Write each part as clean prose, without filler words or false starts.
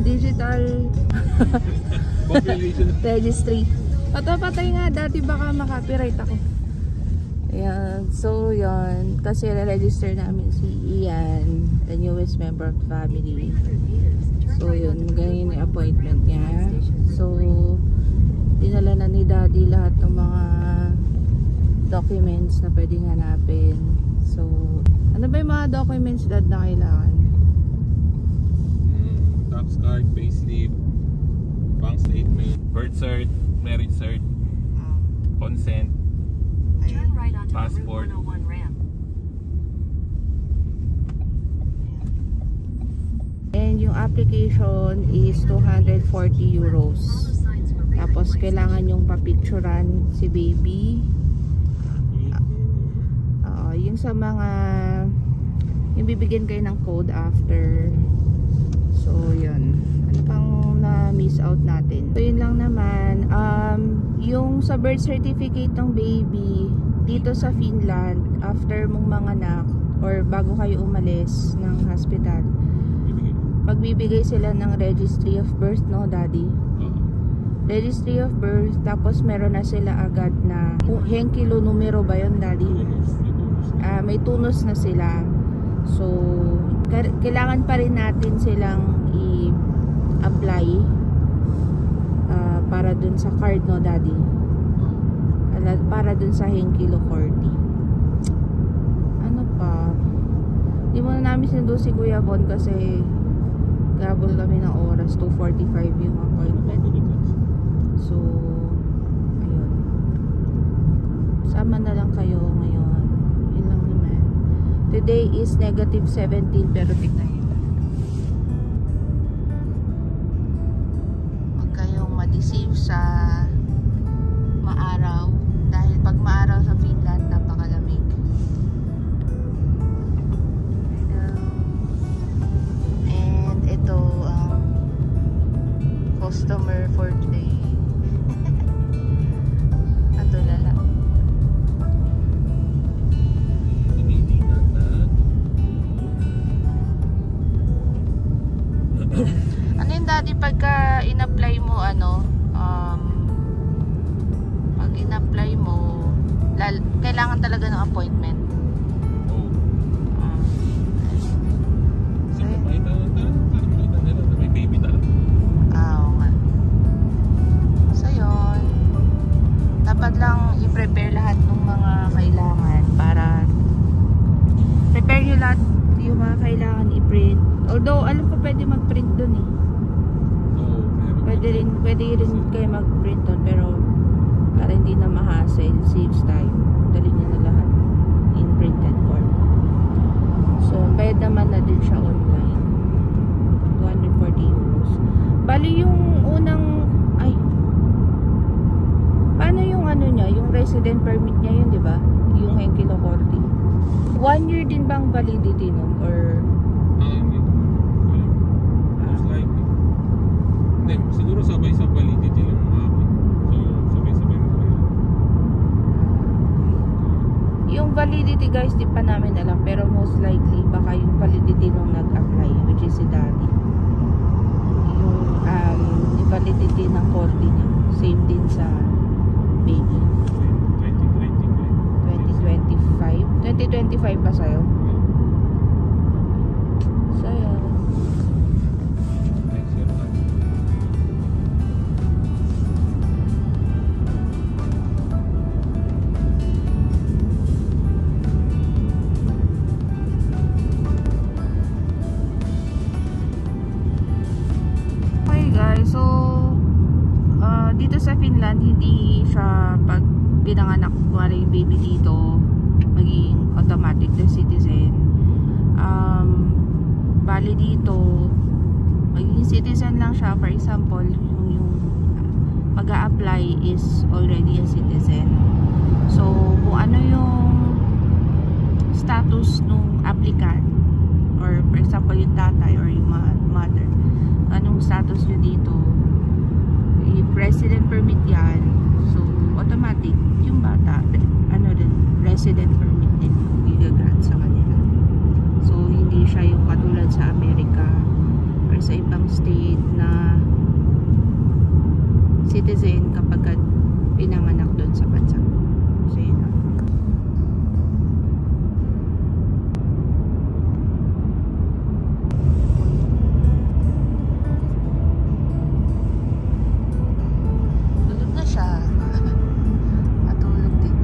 digital registry. Patay nga dati, baka makapiright ako. Ayan, so yun, kasi re-register namin si Ian, the newest member of the family. So yun, ganyan yung appointment niya. So dinala na ni Daddy lahat ng mga documents na pwedeng hanapin. So ano ba yung mga documents, Dad, na kailangan? Tax card, payslip, bank statement, birth cert, marriage cert, consent, passport. And yung application is 240 euros. Tapos kailangan yung papicturan si baby. Yung sa mga yung bibigyan kayo ng code after. So yun, ano pang na miss out natin? So yun lang naman. Yung sa birth certificate ng baby dito sa Finland, after mong manganak or bago kayo umalis ng hospital, magbibigay sila ng registry of birth, no, Daddy? Registry of birth, tapos meron na sila agad na henkilo numero ba yun, Daddy? May tunos na sila. So kailangan pa rin natin silang i-apply para dun sa card, no, Daddy? Para dun sa henkilo 40. Ano pa? Hindi muna namin sinundo si Kuya Bon kasi gabol kami ng oras. 2:45 yung appointment. So ayun, sama na lang kayo ngayon. Yun lang naman. Today is -17, pero tignan nyo, huwag kayong ma-deceive sa maaraw, dahil pag maaraw sa Finland napakalamig. And ito ang customer for today. Ato lala. Ano yung, Daddy, pagka in-apply mo, pag in-apply mo, kailangan talaga ng appointment? May baby talaga. Oo nga. So yun, dapat lang i-prepare lahat ng mga kailangan para prepare nyo lahat yung mga kailangan i-print. Although alam ko pwede mag-print dun eh. Pwede rin kayo mag-print dun, pero para hindi na ma-hassle, saves time, dali nyo na lahat in printed form. So bayad naman na din siya online, 240 euros. Bali yung unang paano yung niya, yung resident permit niya yun, di ba? Yung henkilo 40. 1 year din bang validity nun? Or most likely. Hindi, siguro sabay sa validity lang mga ako. So sabay-sabay mo kayo. Yung validity, guys, di pa namin alam, pero most likely baka yung validity nung nag-apply, which is si Daddy. Yung validity ng 40 niya, same din sa baby. 2025 pa sa'yo? So yun. Okay guys, so dito sa Finland, hindi siya pag pinanganak wala yung baby dito maging automatic na citizen. Bali dito magiging citizen lang siya. For example, yung mag-a-apply is already a citizen. So kung ano yung status nung applicant, or for example yung tatay or yung mother, anong status nyo dito, if resident permit yan, so automatic yung bata resident permit din yung i-grant sa kanila. So hindi siya yung katulad sa Amerika or sa ibang state na citizen kapag pinanganak doon sa bansa. So yun lang. Tulog na siya. Matulog din.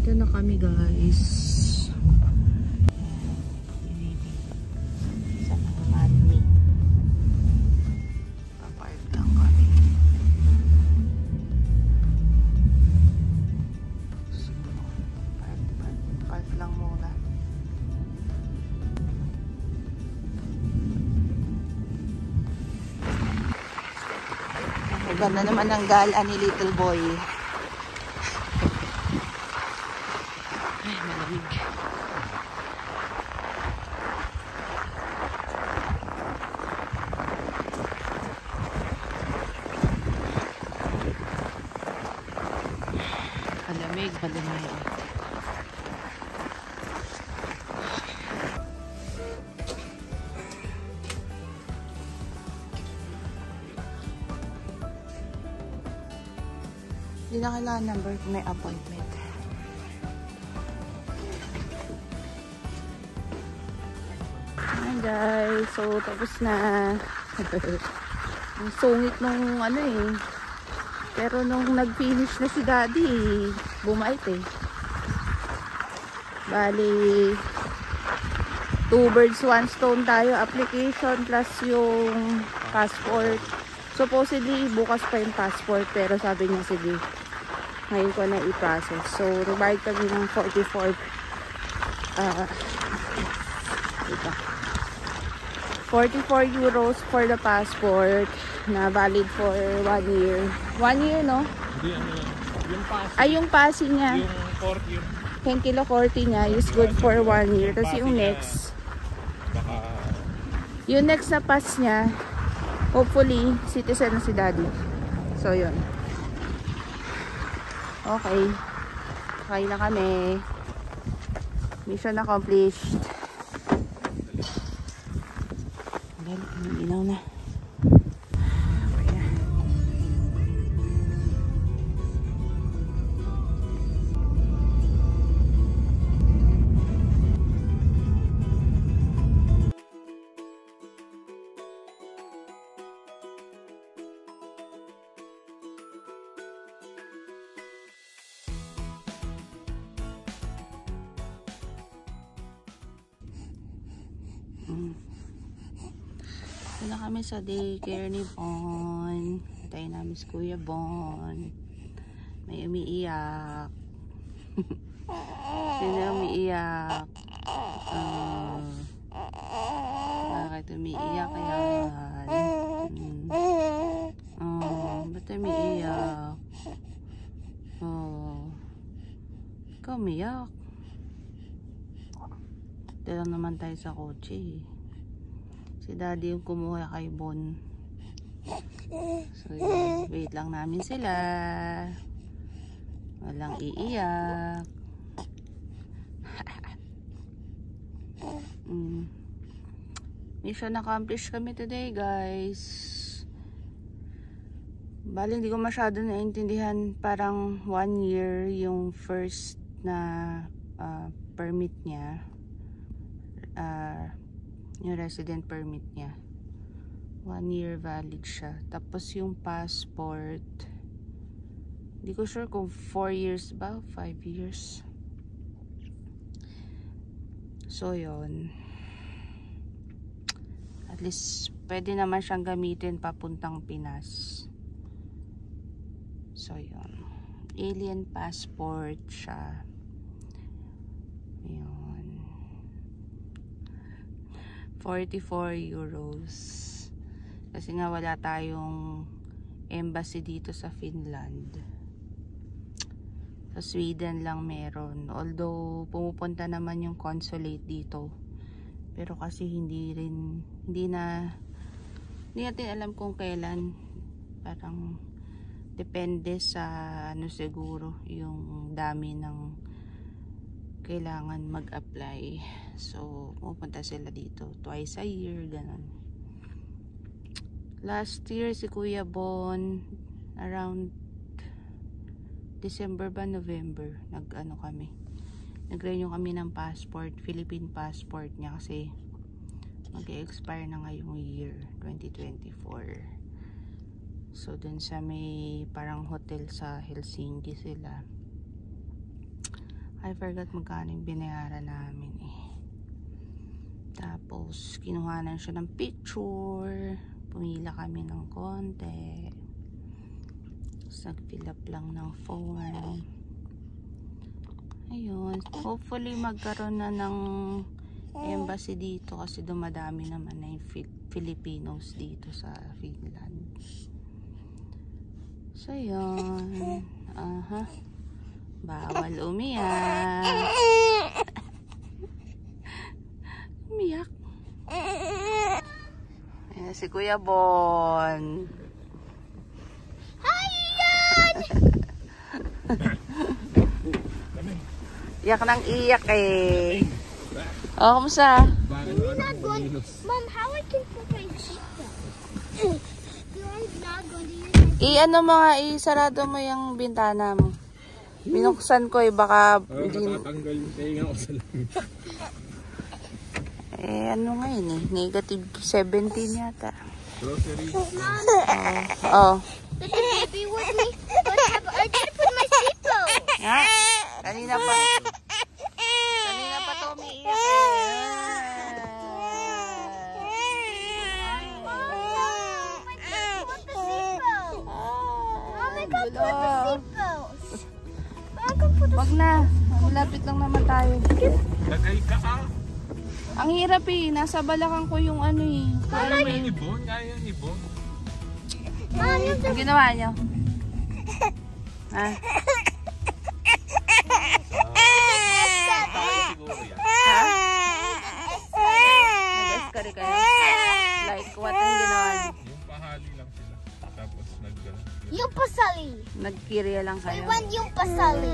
Dito na kami guys sa Manny. Papark lang kami. So, park lang muna. Ang ganda naman ang gala ni little boy. Ay, malamig. Malamig. Hindi na kailangan number kung may appointment. Hi guys, so tapos na. Ang sungit nung ano eh. Pero nung nag-finish na si daddy, bumait eh. Bali, 2 birds, 1 stone tayo. Application plus yung passport. Supposedly, bukas pa yung passport. Pero sabi niya, sige, ngayon ko na i-process. So, required kami ng 44 euros for the passport na valid for 1 year. 1 year, no? Hindi, ano lang. Yung pass. Ay, yung passing niya. Yung 4 year. 10 kilo 40 niya is good for 1 year. Tapos yung next, baka yung next na pass niya, hopefully, citizen na si daddy. So, yun. Okay. Okay na kami. Mission accomplished. Ilaw na. Ito na kami sa daycare ni Bon. Tayo namin si Kuya Bon. May umiiyak. Sino umiiyak? Bakit umiiyak yan? Ba't umiiyak? Ikaw umiiyak. Ito lang naman tayo sa kotse. Si daddy yung kumuha kay Bon. So yun, wait lang namin sila. Walang iiyak. Mission accomplished kami today guys. Bali hindi ko masyado naintindihan. Parang 1 year yung first na permit niya. yung resident permit niya. 1 year valid siya. Tapos yung passport, hindi ko sure kung 4 years ba, 5 years. So yun, at least pwede naman siyang gamitin papuntang Pinas. So yun, alien passport siya. Yun, 44 euros. Kasi nga wala tayong embassy dito sa Finland. Sa Sweden lang meron. Although pumupunta naman yung consulate dito. Pero kasi hindi natin alam kung kailan. Parang depende sa ano siguro yung dami ng kailangan mag-apply. So pumupunta sila dito twice a year, ganun. Last year si Kuya Bon around December ba, November, nag-renew kami ng passport, Philippine passport niya kasi mag-expire na ngayong year 2024. So dun sa may parang hotel sa Helsinki sila, I forgot magkano yung binayaran namin eh. Tapos kinuhanan siya ng picture, pumila kami ng konti, nag-fill up lang ng form. Ayun, hopefully magkaroon na ng embassy dito kasi dumadami naman na yung Filipinos dito sa Finland. So yun, bawal umiyak. Umiyak. Ayan si Kuya Bon. Iyak nang iyak eh. Oh, kamusta? Mom, how I can put my seatbelt? I-ano mo nga, isarado mo yung bintana mo. Binuksan ko eh, baka... Matatanggal yung tenga ko sa langit. Eh, ano nga yun eh, negative 17 yata. Grocery. Oh. Let the baby with me. I didn't put my seatbelt. Ha? Kanina pa to umiiyak eh. Wag na, malapit lang naman tayo. Lagay ka ah. Ang hirap eh, nasa balakang ko yung ano eh. Kaya mo yung ibon? Kaya yung ibon? Ang ginawa nyo? Ha? Nag-escary kayo? Like, what ang ginawa nyo? Yung pahali lang sila. Tapos Yung pasali. Nagkirya lang kayo? We want yung pasali.